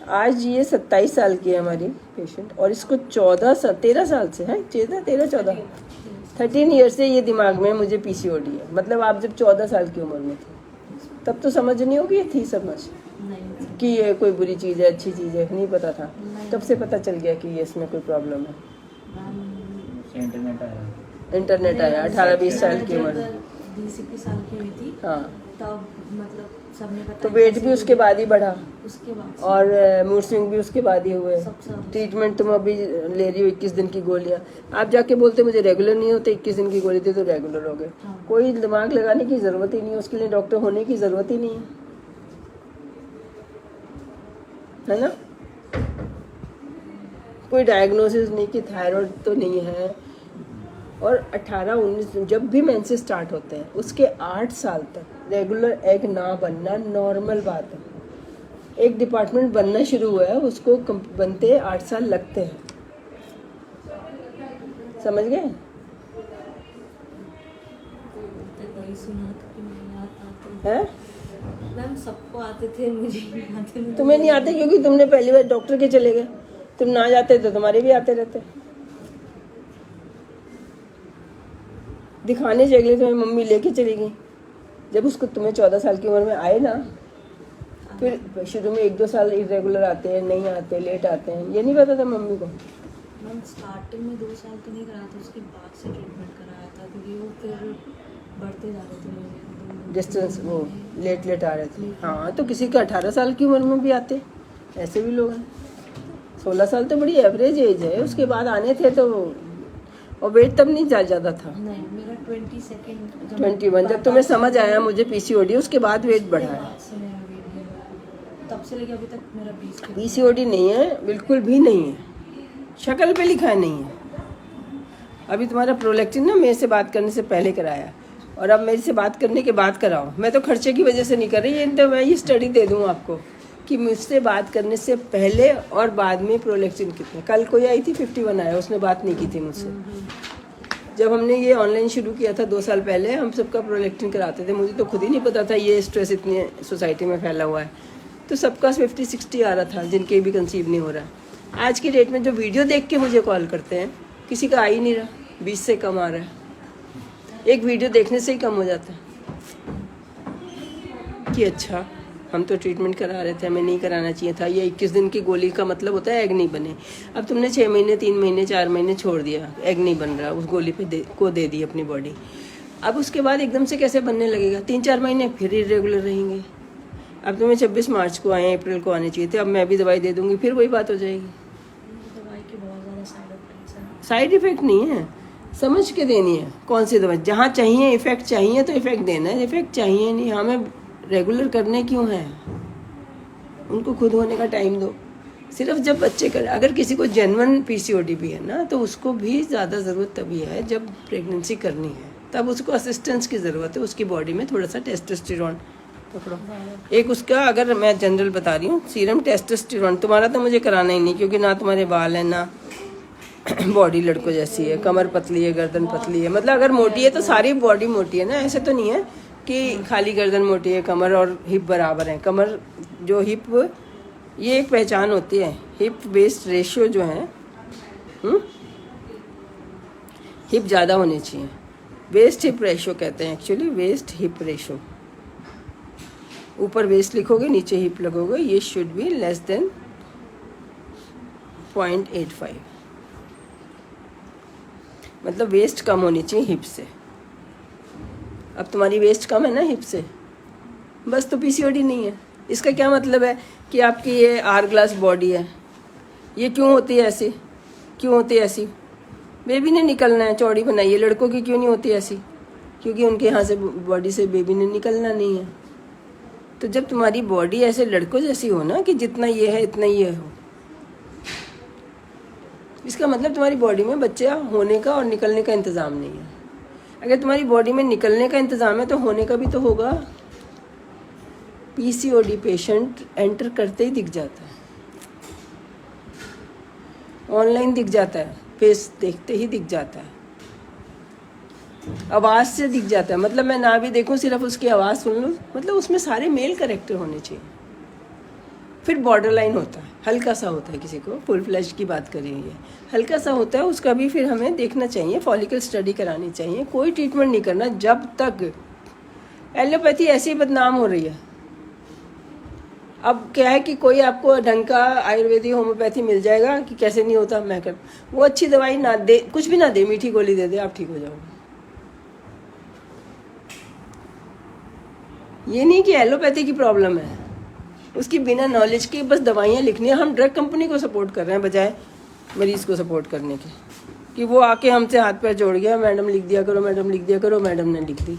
आज ये 27 साल की है हमारी पेशेंट, और इसको 13 साल से है, 13 13 ईयर से ये दिमाग में मुझे पीसीओडी है। मतलब आप जब 14 साल की उम्र में थे तब तो समझ नहीं होगी, ये थी समझ कि ये कोई बुरी चीज़ है अच्छी चीज़ है, नहीं पता था। तब से पता चल गया कि ये इसमें कोई प्रॉब्लम है। इंटरनेट आया 18-20 साल की उम्र, 20-21 साल की हुई थी। हाँ, तब मतलब सबने बताया। तो वेट भी उसके बाद ही बढ़ा, उसके बाद और मूड स्विंग भी उसके बाद ही हुए। सबसे ट्रीटमेंट तुम अभी ले रही हो 21 दिन की गोलियां, आप जाके बोलते मुझे रेगुलर नहीं होते, 21 दिन की गोली थी तो रेगुलर हो गए। हाँ। कोई दिमाग लगाने की ज़रूरत ही नहीं है, उसके लिए डॉक्टर होने की ज़रूरत ही नहीं है ना। कोई डायग्नोसिस नहीं कि थायराइड तो नहीं है। और 18-19 जब भी मेंसेस स्टार्ट होते हैं उसके 8 साल तक रेगुलर एग ना बनना नॉर्मल बात है। एक डिपार्टमेंट बनना शुरू हुआ है, उसको बनते 8 साल लगते हैं, समझ गए। हैं मैम सबको आते थे, मुझे नहीं आते थे। तुम्हें नहीं आते क्योंकि तुमने पहली बार डॉक्टर के चले गए। तुम ना जाते तो तुम्हारे भी आते रहते। दिखाने चले गए, तुम्हें मम्मी लेके चली गई। जब उसको तुम्हें 14 साल की उम्र में आए ना, फिर शुरू में 1-2 साल इरेगुलर आते हैं, नहीं आते, लेट आते हैं, ये नहीं पता था मम्मी को। मैम स्टार्टिंग में 2 साल तो नहीं कराया था, उसके बाद से ट्रीटमेंट कराया था क्योंकि वो फिर बढ़ते जा रहे थे डिस्टेंस, वो लेट आ रहे थे। हाँ, तो किसी का 18 साल की उम्र में भी आते, ऐसे भी लोग हैं। 16 साल तो बड़ी एवरेज एज है, उसके बाद आने थे तो, और वेट तब नहीं ज़्यादा था। नहीं, मेरा 21 जब तुम्हें समझ आया मुझे पीसीओडी, उसके बाद वेट बढ़ा है। तब से लेके अभी तक मेरा 20 पीसीओडी नहीं है, बिल्कुल भी नहीं है, शक्ल पे लिखा है नहीं है। अभी तुम्हारा प्रोलैक्टिन ना मेरे से बात करने से पहले कराया, और अब मेरे से बात करने के बाद कराओ। मैं तो खर्चे की वजह से नहीं कर रही, ये तो मैं ये स्टडी दे दूँ आपको कि मुझसे बात करने से पहले और बाद में प्रोलैक्टिन कितने। कल कोई आई थी 51 आया, उसने बात नहीं की थी मुझसे। जब हमने ये ऑनलाइन शुरू किया था 2 साल पहले, हम सबका प्रोलैक्टिन कराते थे। मुझे तो खुद ही नहीं पता था ये स्ट्रेस इतनी सोसाइटी में फैला हुआ है, तो सबका 50-60 आ रहा था, जिनके भी कंसीव नहीं हो रहा। आज की डेट में जो वीडियो देख के मुझे कॉल करते हैं, किसी का आ ही नहीं रहा, 20 से कम आ रहा है। एक वीडियो देखने से ही कम हो जाता है कि अच्छा हम तो ट्रीटमेंट करा रहे थे, हमें नहीं कराना चाहिए था। ये 21 दिन की गोली का मतलब होता है एग नहीं बने। अब तुमने 6 महीने, 3 महीने, 4 महीने छोड़ दिया, एग नहीं बन रहा, उस गोली पे दे दी अपनी बॉडी। अब उसके बाद एकदम से कैसे बनने लगेगा? 3-4 महीने फिर इरेगुलर रहेंगे। अब तुम्हें 26 मार्च को आए, अप्रैल को आने चाहिए थे, अब मैं भी दवाई दे दूंगी, फिर वही बात हो जाएगी। दवाई के बहुत ज़्यादा साइड इफेक्ट्स हैं। साइड इफेक्ट नहीं है, समझ के देनी है कौन सी दवाई। जहाँ चाहिए इफेक्ट चाहिए तो इफेक्ट देना है, इफेक्ट चाहिए नहीं हमें रेगुलर करने क्यों है? उनको खुद होने का टाइम दो। सिर्फ जब बच्चे कर, अगर किसी को जेन्युइन पीसीओडी भी है ना, तो उसको भी ज़्यादा ज़रूरत तभी है जब प्रेगनेंसी करनी है, तब उसको असिस्टेंस की ज़रूरत है। उसकी बॉडी में थोड़ा सा टेस्टोस्टेरोन पकड़ो। एक उसका, अगर मैं जनरल बता रही हूँ, सीरम टेस्टोस्टेरोन। तुम्हारा तो मुझे कराना ही नहीं, क्योंकि ना तुम्हारे बाल है ना बॉडी लड़कों जैसी है, कमर पतली है, गर्दन पतली है। मतलब अगर मोटी है तो सारी बॉडी मोटी है ना, ऐसे तो नहीं है कि खाली गर्दन मोटी है, कमर और हिप बराबर है। कमर जो हिप, ये एक पहचान होती है, हिप वेस्ट रेशियो जो है, हिप ज़्यादा होनी चाहिए। वेस्ट हिप रेशियो कहते हैं एक्चुअली, वेस्ट हिप रेशियो। ऊपर वेस्ट लिखोगे, नीचे हिप लगोगे, ये शुड बी लेस देन 0.85। मतलब वेस्ट कम होनी चाहिए हिप से। अब तुम्हारी वेस्ट कम है ना हिप से, बस तो पीसीओडी नहीं है। इसका क्या मतलब है कि आपकी ये आर ग्लास बॉडी है, ये क्यों होती है ऐसी? क्यों होती है ऐसी? बेबी ने निकलना है, चौड़ी बनाई है। लड़कों की क्यों नहीं होती ऐसी? क्योंकि उनके यहाँ से बॉडी से बेबी ने निकलना नहीं है। तो जब तुम्हारी बॉडी ऐसे लड़कों जैसी हो ना, कि जितना ये है इतना ये हो, इसका मतलब तुम्हारी बॉडी में बच्चा होने का और निकलने का इंतज़ाम नहीं है। अगर तुम्हारी बॉडी में निकलने का इंतज़ाम है तो होने का भी तो होगा। पीसीओडी पेशेंट एंटर करते ही दिख जाता है, ऑनलाइन दिख जाता है, फेस देखते ही दिख जाता है, आवाज़ से दिख जाता है। मतलब मैं ना भी देखूं, सिर्फ उसकी आवाज़ सुन लूं, मतलब उसमें सारे मेल कैरेक्टर होने चाहिए। फिर बॉर्डर लाइन होता है, हल्का सा होता है, किसी को फुल फ्लैश की बात करेंगे, हल्का सा होता है, उसका भी फिर हमें देखना चाहिए, फॉलिकल स्टडी करानी चाहिए। कोई ट्रीटमेंट नहीं करना जब तक। एलोपैथी ऐसे ही बदनाम हो रही है। अब क्या है कि कोई आपको ढंग का आयुर्वेदिक होम्योपैथी मिल जाएगा कि कैसे नहीं होता, मैं कर वो अच्छी दवाई ना दे, कुछ भी ना दे, मीठी गोली दे दे, आप ठीक हो जाओगे। ये नहीं कि एलोपैथी की प्रॉब्लम है, उसकी बिना नॉलेज के बस दवाइयाँ लिखनी है। हम ड्रग कंपनी को सपोर्ट कर रहे हैं बजाय मरीज को सपोर्ट करने के, कि वो आके हमसे हाथ पैर जोड़ गया, मैडम लिख दिया करो, मैडम लिख दिया करो, मैडम ने लिख दी।